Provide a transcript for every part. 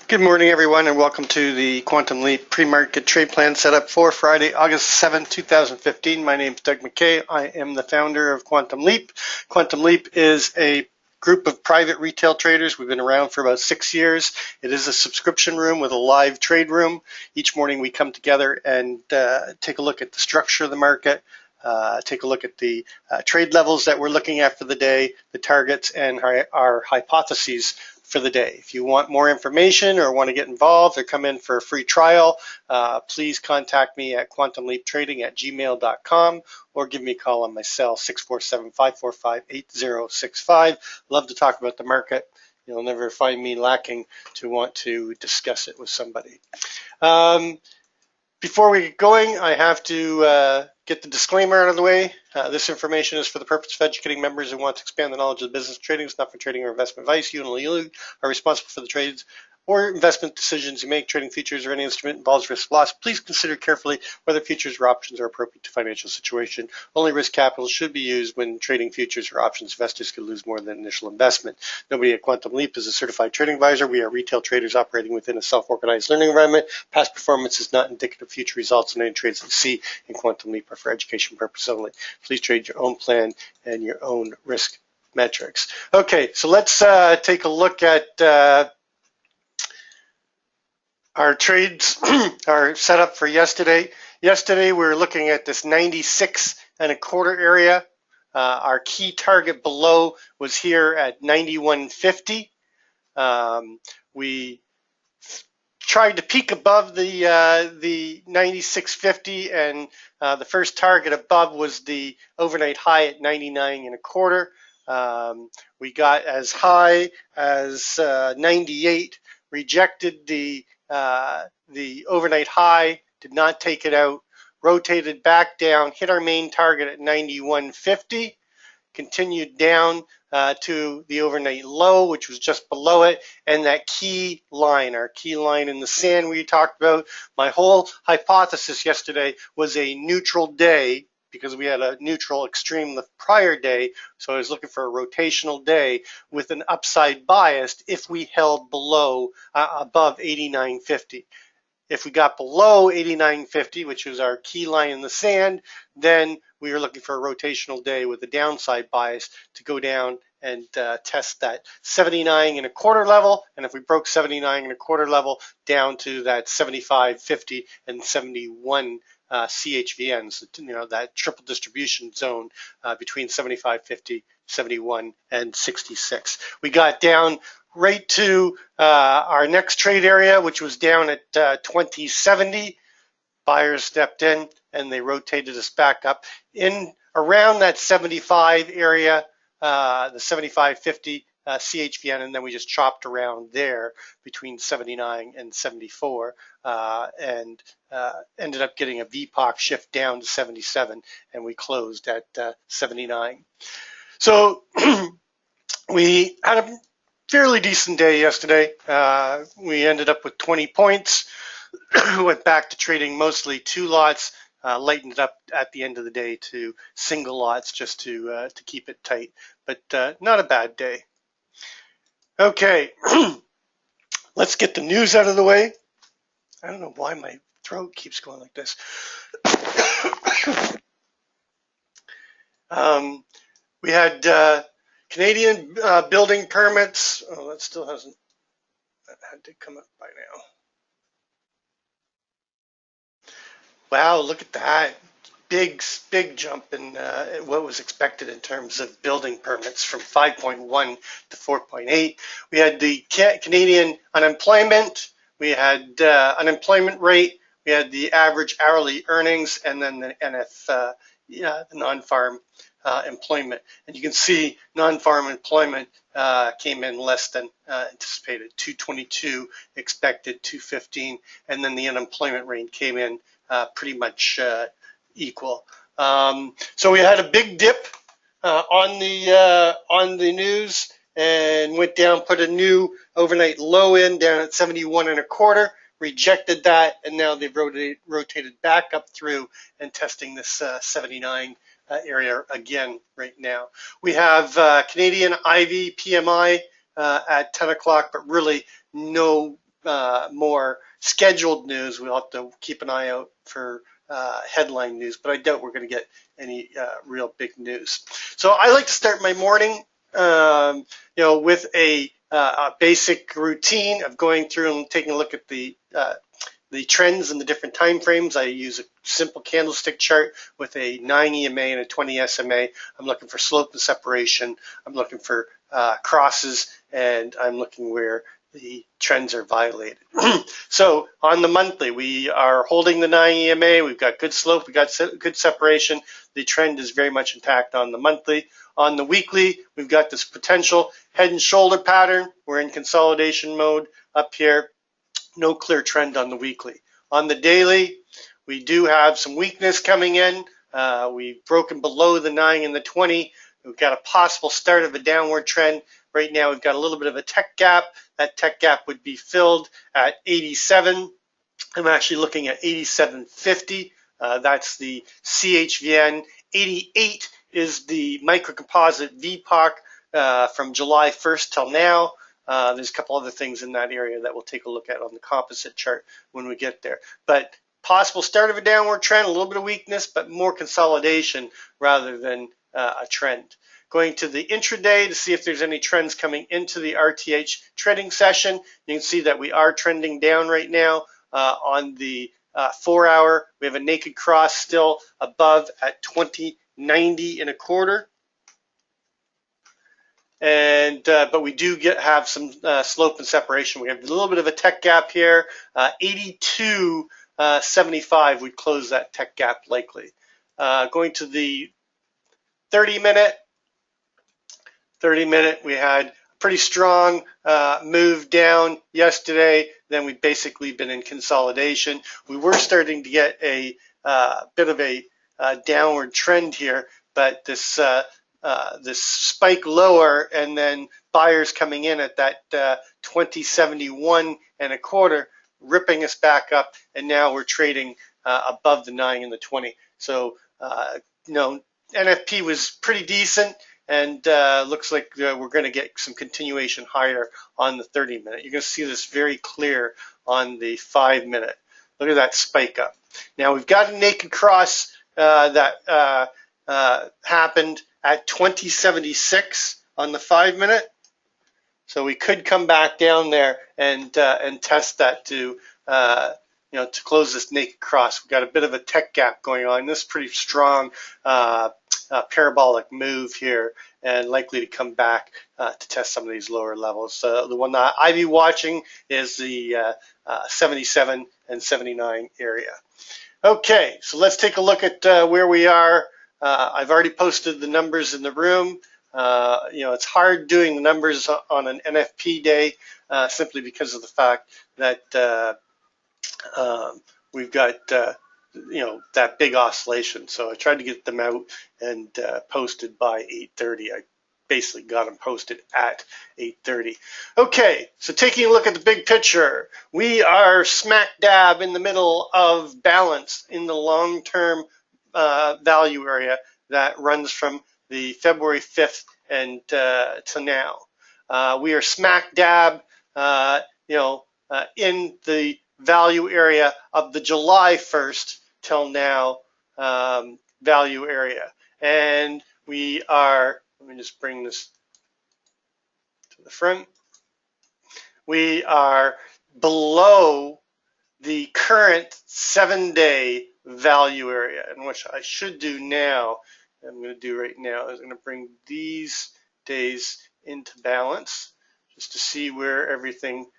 Good morning, everyone, and welcome to the Quantum Leap pre-market trade plan setup for Friday, August 7, 2015. My name is Doug McKay. I am the founder of Quantum Leap. Quantum Leap is a group of private retail traders. We've been around for about 6 years. It is a subscription room with a live trade room. Each morning we come together and take a look at the structure of the market, take a look at the trade levels that we're looking at for the day, the targets, and our hypotheses for the day. If you want more information or want to get involved or come in for a free trial, please contact me at quantumleaptrading@gmail.com or give me a call on my cell, 647-545-8065. Love to talk about the market. You'll never find me lacking to want to discuss it with somebody. Before we get going, I have to get the disclaimer out of the way. This information is for the purpose of educating members who want to expand the knowledge of business trading. It's not for trading or investment advice. You and only you are responsible for the trades or investment decisions you make. Trading futures or any instrument involves risk loss. Please consider carefully whether futures or options are appropriate to financial situation. Only risk capital should be used when trading futures or options. Investors could lose more than initial investment. Nobody at Quantum Leap is a certified trading advisor. We are retail traders operating within a self-organized learning environment. Past performance is not indicative of future results, and any trades that you see in Quantum Leap are for education purposes only. Please trade your own plan and your own risk metrics. Okay, so let's take a look at our trades, our setup for yesterday. Yesterday, we were looking at this 96.25 area. Our key target below was here at 91.50. We tried to peak above the 96.50, and the first target above was the overnight high at 99.25. We got as high as 98, rejected the overnight high, did not take it out, rotated back down, hit our main target at 91.50, continued down to the overnight low, which was just below it, and that key line, our key line in the sand we talked about. My whole hypothesis yesterday was a neutral day, because we had a neutral extreme the prior day, so I was looking for a rotational day with an upside bias if we held below, above 89.50. If we got below 89.50, which was our key line in the sand, then we were looking for a rotational day with a downside bias to go down and test that 79.25 level. And if we broke 79.25 level down to that 75.50 and 71 CHVNs, that triple distribution zone between 75.50, 71, and 66. We got down right to our next trade area, which was down at 2070. Buyers stepped in and they rotated us back up in around that 75 area, the 75.50 CHVN, and then we just chopped around there between 79 and 74 and ended up getting a VPOC shift down to 77, and we closed at 79. So we had a fairly decent day yesterday. We ended up with 20 points. Went back to trading mostly two lots, lightened it up at the end of the day to single lots just to keep it tight, but not a bad day. Okay, let's get the news out of the way. I don't know why my throat keeps going like this. We had Canadian building permits. Oh, that still hasn't, that had to come up by now. Wow, look at that. Big jump in what was expected in terms of building permits from 5.1 to 4.8. We had the Canadian unemployment. We had unemployment rate. We had the average hourly earnings, and then the the non-farm employment. And you can see non-farm employment came in less than anticipated, 222 expected, 215, and then the unemployment rate came in pretty much equal. So we had a big dip on the news and went down, put a new overnight low in down at 71.25, rejected that, and now they've rotated back up through and testing this 79 area again right now. We have Canadian IV PMI at 10 o'clock, but really no more scheduled news, we'll have to keep an eye out for headline news, but I doubt we're going to get any real big news. So I like to start my morning, with a basic routine of going through and taking a look at the trends and the different time frames. I use a simple candlestick chart with a 9 EMA and a 20 SMA. I'm looking for slope and separation. I'm looking for crosses, and I'm looking where the trends are violated. So on the monthly, we are holding the 9 EMA. We've got good slope. We've got good separation. The trend is very much intact on the monthly. On the weekly, we've got this potential head and shoulder pattern. We're in consolidation mode up here. No clear trend on the weekly. On the daily, we do have some weakness coming in. We've broken below the 9 and the 20. We've got a possible start of a downward trend. Right now, we've got a little bit of a tech gap. That tech gap would be filled at 87. I'm actually looking at 87.50. That's the CHVN. 88 is the microcomposite VPOC from July 1st till now. There's a couple other things in that area that we'll take a look at on the composite chart when we get there. But possible start of a downward trend, a little bit of weakness, but more consolidation rather than a trend. Going to the intraday to see if there's any trends coming into the RTH trading session. You can see that we are trending down right now. On the 4 hour, we have a naked cross still above at 20.90 and a quarter. And but we do have some slope and separation. We have a little bit of a tech gap here. 82.75 would close that tech gap likely. Going to the 30-minute. 30-minute, we had a pretty strong move down yesterday. Then we've basically been in consolidation. We were starting to get a bit of a downward trend here, but this spike lower and then buyers coming in at that 20.71 and a quarter, ripping us back up, and now we're trading above the 9 and the 20. So NFP was pretty decent, and looks like we're going to get some continuation higher on the 30-minute. You're going to see this very clear on the 5-minute. Look at that spike up. Now we've got a naked cross that happened at 20.76 on the 5-minute. So we could come back down there and test that to close this naked cross. We've got a bit of a tech gap going on. This is pretty strong parabolic move here, and likely to come back to test some of these lower levels. The one that I'd be watching is the 77 and 79 area. Okay, so let's take a look at where we are. I've already posted the numbers in the room. It's hard doing the numbers on an NFP day simply because of the fact that we've got that big oscillation. So I tried to get them out and posted by 8:30. I basically got them posted at 8:30. Okay, so taking a look at the big picture, we are smack dab in the middle of balance in the long-term value area that runs from the February 5th and to now. We are smack dab, in the value area of the July 1st till now value area. And we are, let me just bring this to the front. We are below the current 7-day value area. And what I should do now, I'm going to do right now, is I'm going to bring these days into balance just to see where everything.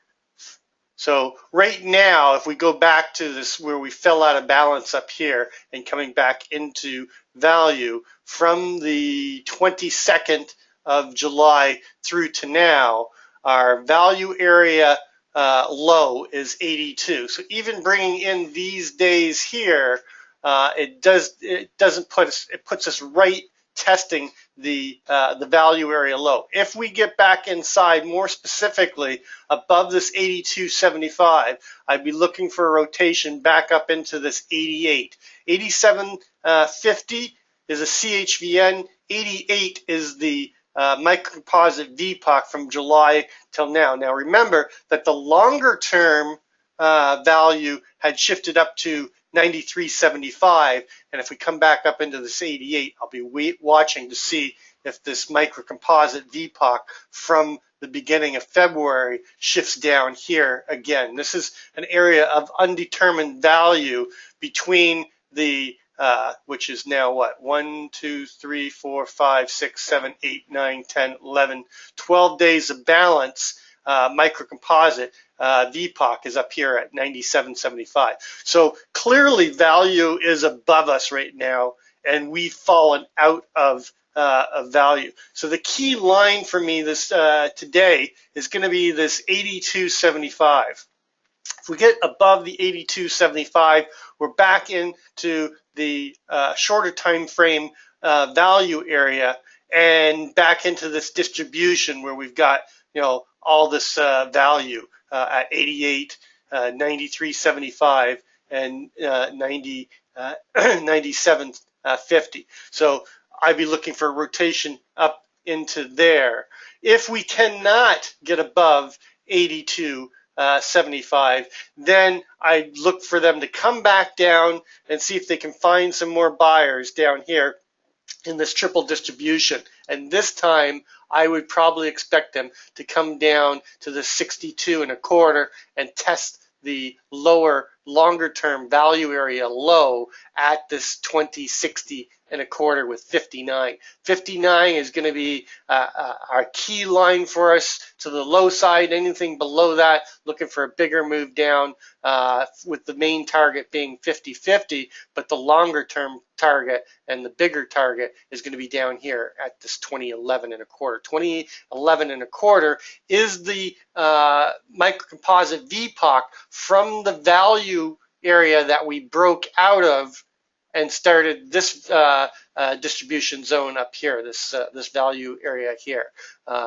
So right now, if we go back to this where we fell out of balance up here and coming back into value from the 22nd of July through to now, our value area low is 82. So even bringing in these days here, it doesn't put us, it puts us right testing the value area low. If we get back inside, more specifically above this 82.75, I'd be looking for a rotation back up into this 88. 87.50 is a CHVN. 88 is the microcomposite VPOC from July till now. Now remember that the longer term value had shifted up to 93.75, and if we come back up into this 88, I'll be watching to see if this microcomposite VPOC from the beginning of February shifts down here again. This is an area of undetermined value between the which is now what, 1, 2, 3, 4, 5, 6, 7, 8, 9, 10, 11, 12 days of balance. Microcomposite VPOC is up here at 97.75. So clearly value is above us right now, and we've fallen out of value. So the key line for me this today is going to be this 82.75. If we get above the 82.75, we're back into the shorter time frame value area and back into this distribution where we've got, you know, all this value at 88, 93.75, and 97.50. So I'd be looking for a rotation up into there. If we cannot get above 82.75, then I look for them to come back down and see if they can find some more buyers down here in this triple distribution. And this time I would probably expect them to come down to the 62.25 and test the lower, longer term value area low at this 20.60.25 with 59. 59 is going to be our key line for us to the low side. Anything below that, looking for a bigger move down, with the main target being 50.50, but the longer term target and the bigger target is going to be down here at this 20.11.25. 20.11.25 is the microcomposite VPOC from the value area that we broke out of and started this distribution zone up here, this value area here.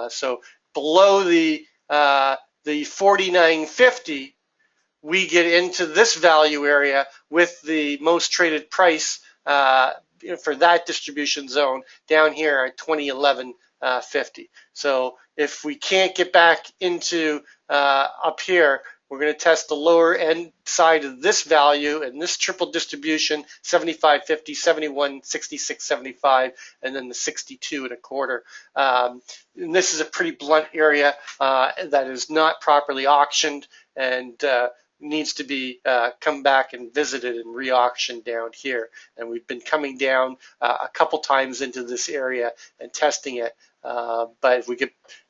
So below the 49.50, we get into this value area with the most traded price for that distribution zone down here at 20.11.50. So if we can't get back into up here, we're going to test the lower end side of this value and this triple distribution, 75.50, 71, 66.75, and then the 62.25. And this is a pretty blunt area that is not properly auctioned and needs to be come back and visited and re-auctioned down here. And we've been coming down a couple times into this area and testing it. But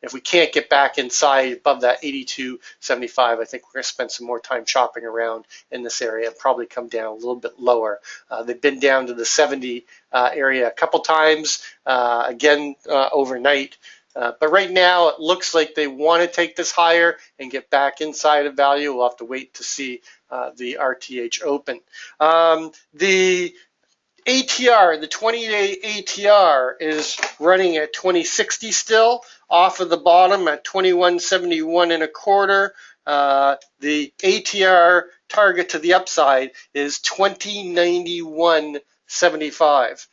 if we can't get back inside above that 82.75, I think we're going to spend some more time chopping around in this area and probably come down a little bit lower. They've been down to the 70 area a couple times, again overnight. But right now it looks like they want to take this higher and get back inside of value. We'll have to wait to see the RTH open. The ATR, the 20-day ATR is running at 2060 still, off of the bottom at 2171.25. The ATR target to the upside is 2091.75.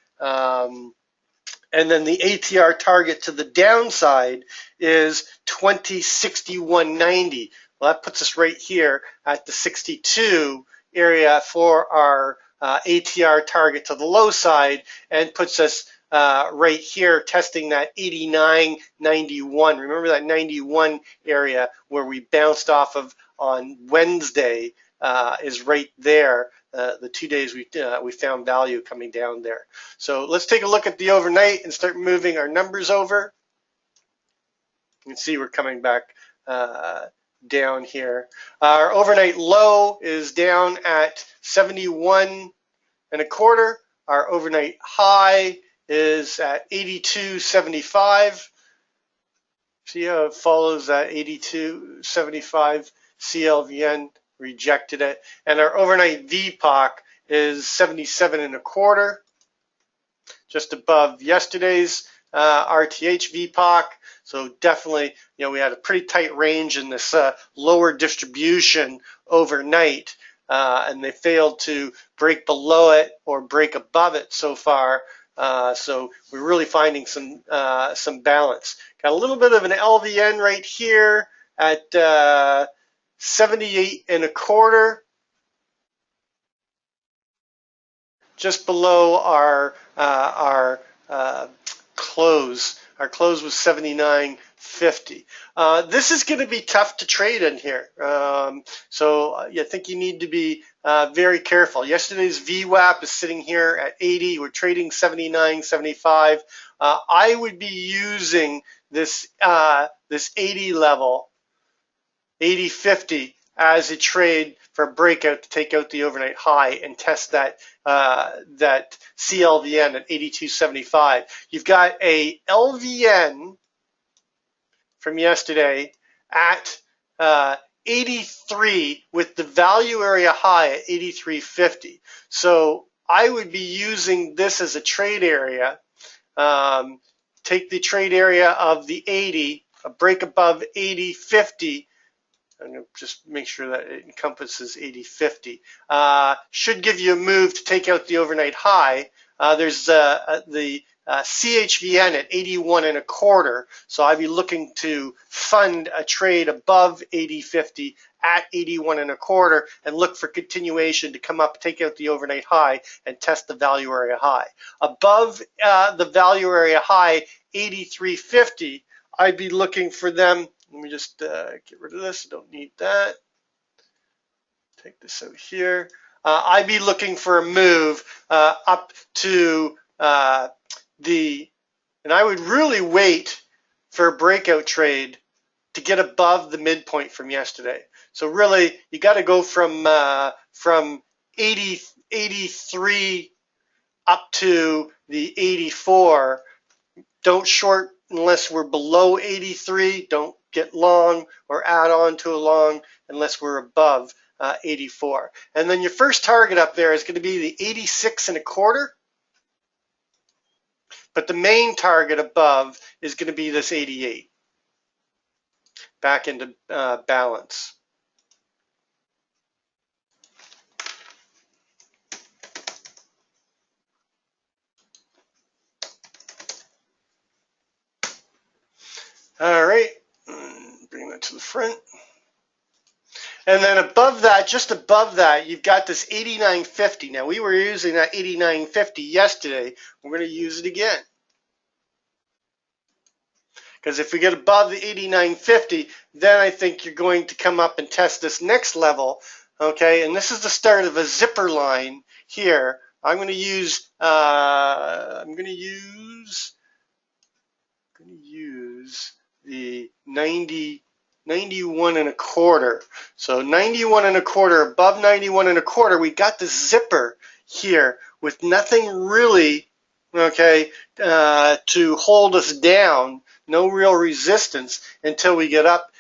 And then the ATR target to the downside is 2061.90. Well, that puts us right here at the 62 area for our ATR target to the low side, and puts us right here testing that 89.91. Remember that 91 area where we bounced off of on Wednesday is right there. The 2 days we found value coming down there. So let's take a look at the overnight and start moving our numbers over. You can see we're coming back down here. Our overnight low is down at 71.25. Our overnight high is at 82.75. See how it follows that 82.75 CLVN, rejected it. And our overnight VPOC is 77.25, just above yesterday's RTH VPOC. So definitely, you know, we had a pretty tight range in this lower distribution overnight, and they failed to break below it or break above it so far. So we're really finding some balance. Got a little bit of an LVN right here at 78 and a quarter, just below our close. Our close was 79.50. This is going to be tough to trade in here. So I think you need to be very careful. Yesterday's VWAP is sitting here at 80. We're trading 79.75. I would be using this 80 level, 80.50, as a trade for a breakout to take out the overnight high and test that CLVN at 82.75. You've got a LVN from yesterday at 83 with the value area high at 83.50. So I would be using this as a trade area. Take the trade area of the 80, a break above 80.50. I'm going to just make sure that it encompasses 80.50. Should give you a move to take out the overnight high. There's the CHVN at 81 and a quarter. So I'd be looking to fund a trade above 80.50 at 81 and a quarter and look for continuation to come up, take out the overnight high, and test the value area high. Above the value area high, 83.50, I'd be looking for them. Let me just get rid of this. I don't need that. Take this out here. I'd be looking for a move up to and I would really wait for a breakout trade to get above the midpoint from yesterday. So really, you got to go from 83 up to the 84. Don't short unless we're below 83. Don't get long or add on to a long unless we're above 84. And then your first target up there is going to be the 86 and a quarter. But the main target above is going to be this 88. Back into balance. All right, bring that to the front. And then above that, just above that, you've got this 89.50. Now, we were using that 89.50 yesterday. We're going to use it again. Because if we get above the 89.50, then I think you're going to come up and test this next level. Okay, and this is the start of a zipper line here. I'm going to use the 91 and a quarter. So 91 and a quarter, above 91 and a quarter, we got the zipper here with nothing really, okay, to hold us down, no real resistance until we get up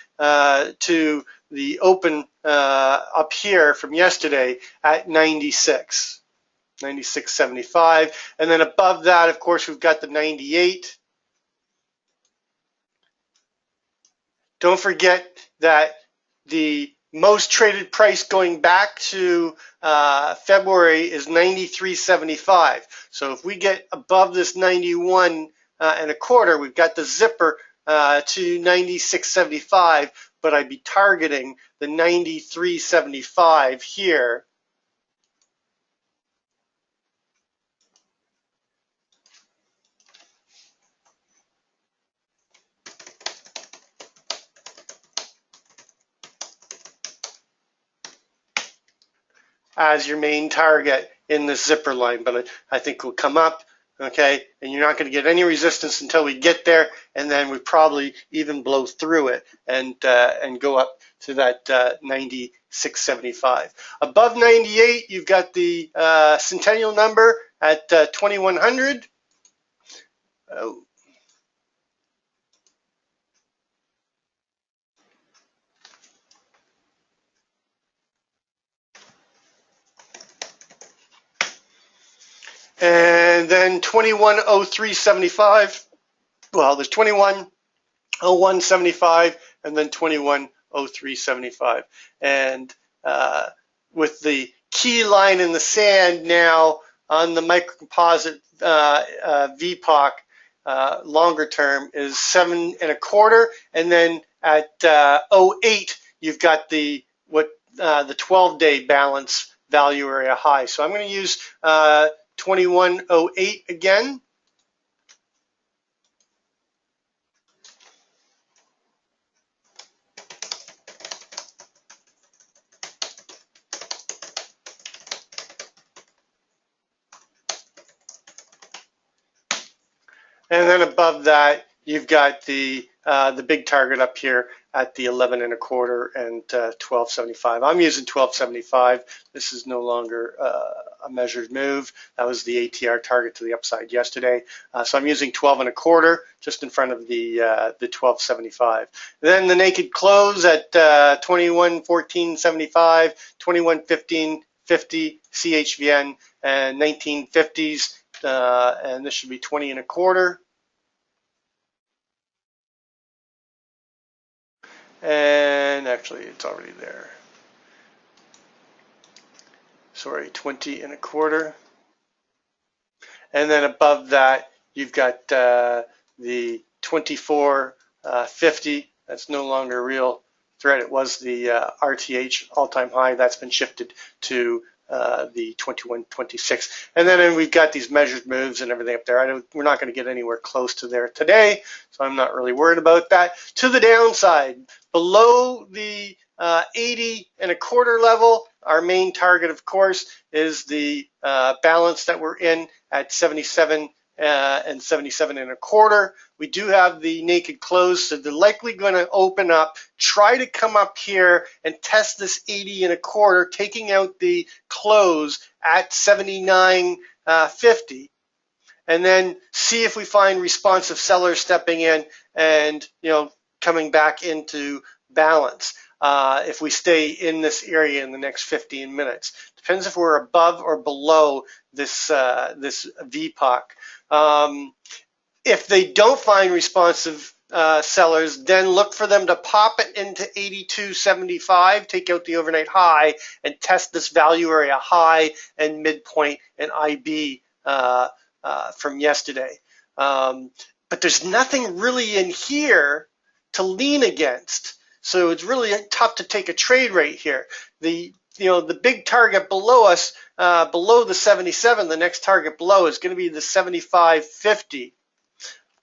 to the open up here from yesterday at 96.75. And then above that, of course, we've got the 98. Don't forget that the most traded price going back to February is 93.75. So if we get above this 91 and a quarter, we've got the zipper to 96.75, but I'd be targeting the 93.75 here. As your main target in this zipper line, but I think we'll come up, okay, and you're not going to get any resistance until we get there, and then we probably even blow through it and go up to that 96.75. Above 98, you've got the centennial number at 2100. Oh. And then 2103.75. Well, there's 2101.75 and then 2103.75. And with the key line in the sand now on the microcomposite VPOC longer term is 7.25, and then at 08 you've got the 12-day balance value area high. So I'm going to use 2108 again. And then above that, you've got the big target up here at the 11.25 and 12.75. I'm using 12.75. This is no longer a measured move. That was the ATR target to the upside yesterday. So I'm using 12.25 just in front of the 12.75. Then the naked close at 21.14.75, 21.15.50 CHVN, and 19.50s. And this should be 20.25. And actually, it's already there. Sorry, 20.25. And then above that, you've got the 24.50. That's no longer a real threat. It was the RTH all-time high. That's been shifted to the 21.26. And then we've got these measured moves and everything up there. We're not going to get anywhere close to there today, so I'm not really worried about that. To the downside, below the 80.25 level, our main target, of course, is the balance that we're in at 77 and 77.25. We do have the naked close, so they're likely going to open up, try to come up here and test this 80.25, taking out the close at 79.50, and then see if we find responsive sellers stepping in and coming back into balance. If we stay in this area in the next 15 minutes. Depends if we're above or below this VPOC. If they don't find responsive sellers, then look for them to pop it into 82.75, take out the overnight high, and test this value area high and midpoint and IB from yesterday. But there's nothing really in here to lean against. So it's really tough to take a trade right here. The big target below us, below the 77, the next target below is going to be the 75.50.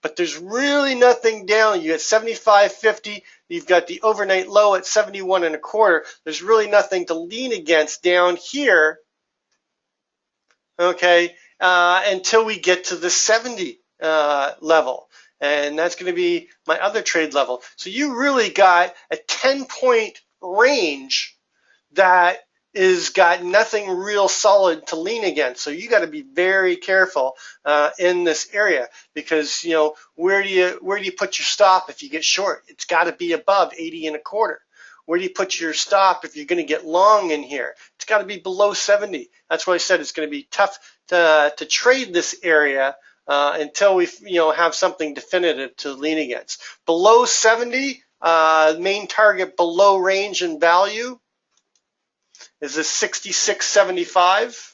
But there's really nothing down. You got 75.50. You've got the overnight low at 71.25. There's really nothing to lean against down here. Okay, until we get to the 70 level. And that's going to be my other trade level. So you really got a 10-point range that is got nothing real solid to lean against. So you got to be very careful in this area, because where do you put your stop if you get short? It's got to be above 80.25. Where do you put your stop if you're going to get long in here? It's got to be below 70. That's why I said it's going to be tough to trade this area until we have something definitive to lean against. Below 70, main target below range and value is a 66.75.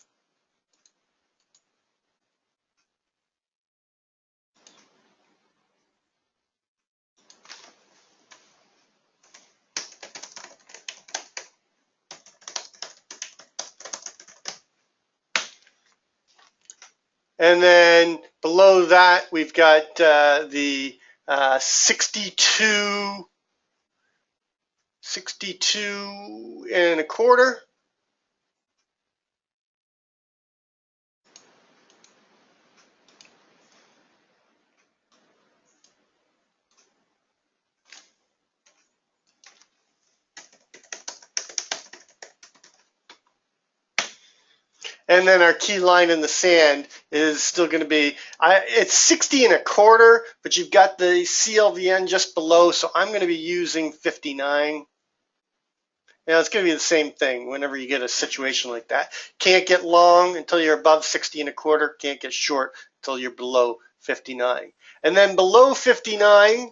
And then below that, we've got the 62.25. And then our key line in the sand is still going to be, it's 60.25, but you've got the CLVN just below, so I'm going to be using 59. It's going to be the same thing whenever you get a situation like that. Can't get long until you're above 60.25, can't get short until you're below 59. And then below 59,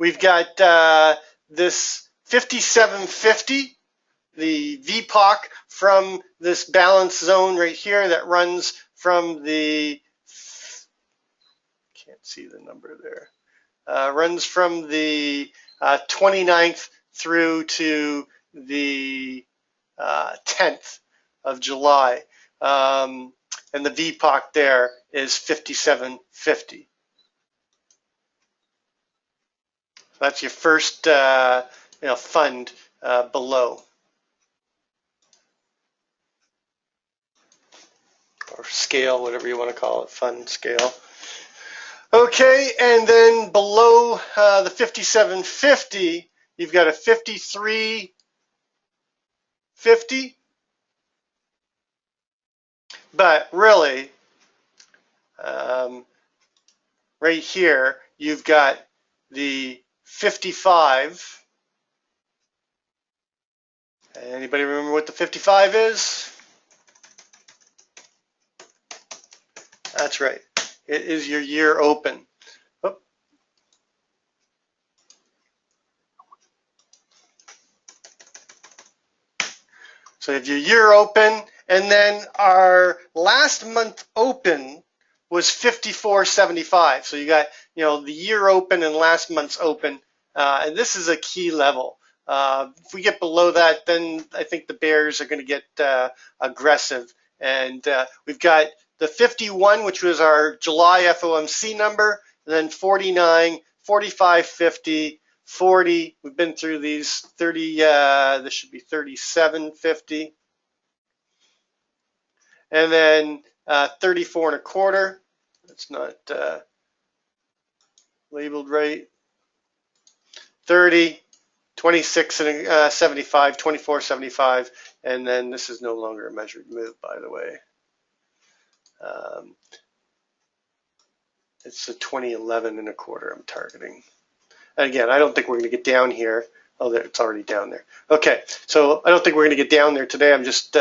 we've got this 57.50. the VPOC from this balance zone right here that runs from the, can't see the number there, runs from the 29th through to the 10th of July. And the VPOC there is 57.50. That's your first fund below, or scale, whatever you want to call it, fund scale. Okay, and then below the 57.50, you've got a 53.50. But really, right here, you've got the 55. Anybody remember what the 55 is? That's right. It is your year open. Oh. So you have your year open, and then our last month open was 54.75. So you got, the year open and last month's open, and this is a key level. If we get below that, then I think the bears are going to get aggressive. And we've got the 51, which was our July FOMC number, and then 49, 45.50, 40. We've been through these. 30. This should be 37.50, and then 34.25. That's not labeled right. 30. 26.75, 24.75, and then this is no longer a measured move, by the way. It's a 20.11.25 I'm targeting. And again, I don't think we're going to get down here. Oh, there, it's already down there. Okay, so I don't think we're going to get down there today. I'm just,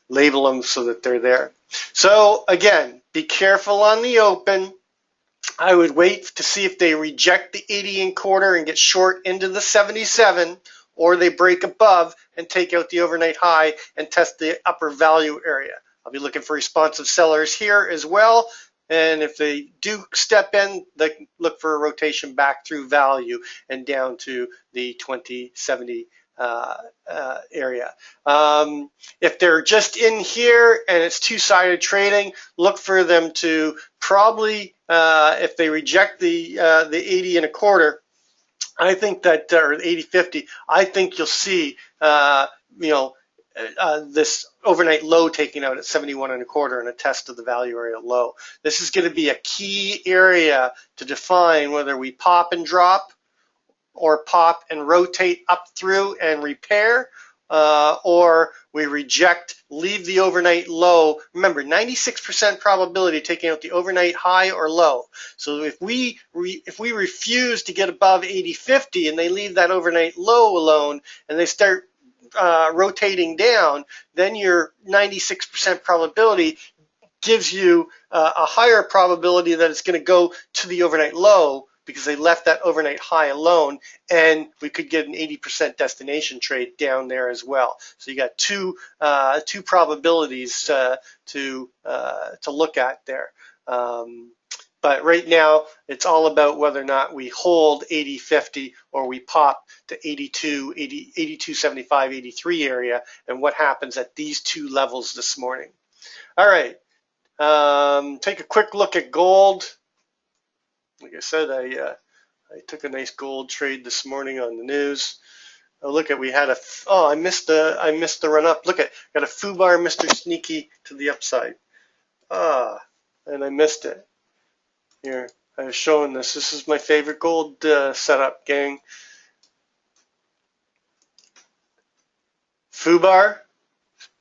label them so that they're there. So again, be careful on the open. I would wait to see if they reject the 80.25 and get short into the 77, or they break above and take out the overnight high and test the upper value area. I'll be looking for responsive sellers here as well. And if they do step in, they can look for a rotation back through value and down to the 2070 area. If they're just in here and it's two-sided trading, look for them to probably, if they reject the 80.25, I think that, or 80.50, I think you'll see, this overnight low taking out at 71.25 and a test of the value area low. This is going to be a key area to define whether we pop and drop, or pop and rotate up through and repair, or we reject, leave the overnight low. Remember, 96% probability of taking out the overnight high or low. So if we refuse to get above 80.50 and they leave that overnight low alone and they start rotating down, then your 96% probability gives you a higher probability that it's going to go to the overnight low, because they left that overnight high alone, and we could get an 80% destination trade down there as well. So you got two probabilities to look at there. But right now, it's all about whether or not we hold 80.50 or we pop to 82, 82.75, 83 area, and what happens at these two levels this morning. All right, take a quick look at gold. Like I said, I took a nice gold trade this morning on the news. Oh, look at, we had a, oh, I missed the run up. Look at, got a FUBAR Mr. Sneaky to the upside. And I missed it. Here, I was showing this. This is my favorite gold setup, gang. FUBAR,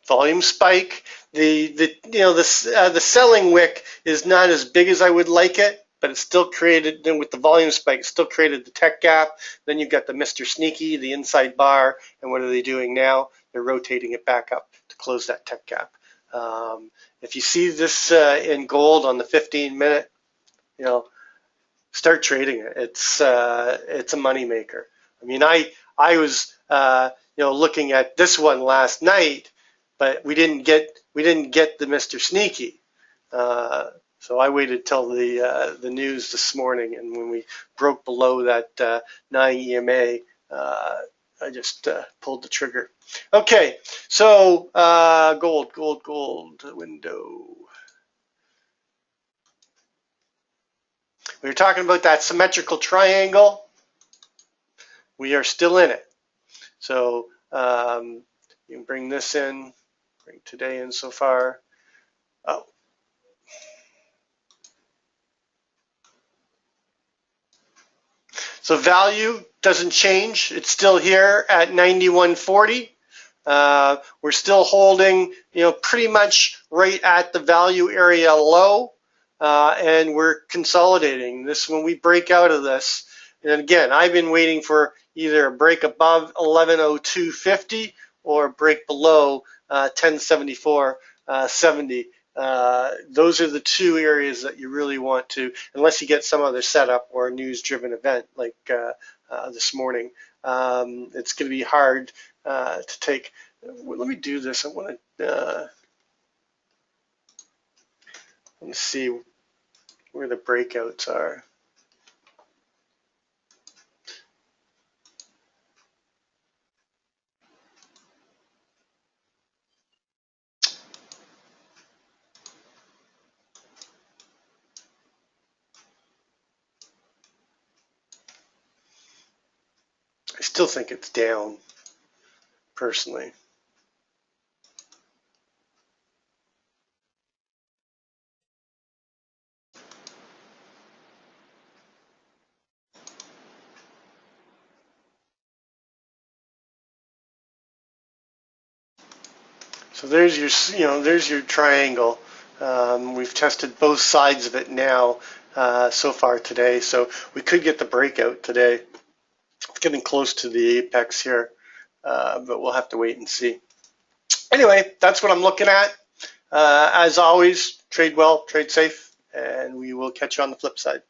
volume spike. The selling wick is not as big as I would like it, but it's still created, then with the volume spike, it still created the tech gap. Then you've got the Mr. Sneaky, the inside bar, and what are they doing now? They're rotating it back up to close that tech gap. If you see this in gold on the 15-minute, start trading it. It's a money maker. I mean, I was looking at this one last night, but we didn't get the Mr. Sneaky. So I waited till the news this morning, and when we broke below that 9 EMA, I just pulled the trigger. Okay, so gold window. We were talking about that symmetrical triangle. We are still in it. So you can bring this in, bring today in so far. Oh. So value doesn't change. It's still here at 91.40. We're still holding, pretty much right at the value area low, and we're consolidating. This, when we break out of this, and again, I've been waiting for either a break above 1102.50 or a break below 1074.70. Those are the two areas that you really want to, unless you get some other setup or a news-driven event like this morning. It's going to be hard to take. Let me do this. I want to let me see where the breakouts are. I still think it's down, personally. So there's your triangle. We've tested both sides of it now so far today. So we could get the breakout today. It's getting close to the apex here, but we'll have to wait and see. Anyway, that's what I'm looking at. As always, trade well, trade safe, and we will catch you on the flip side.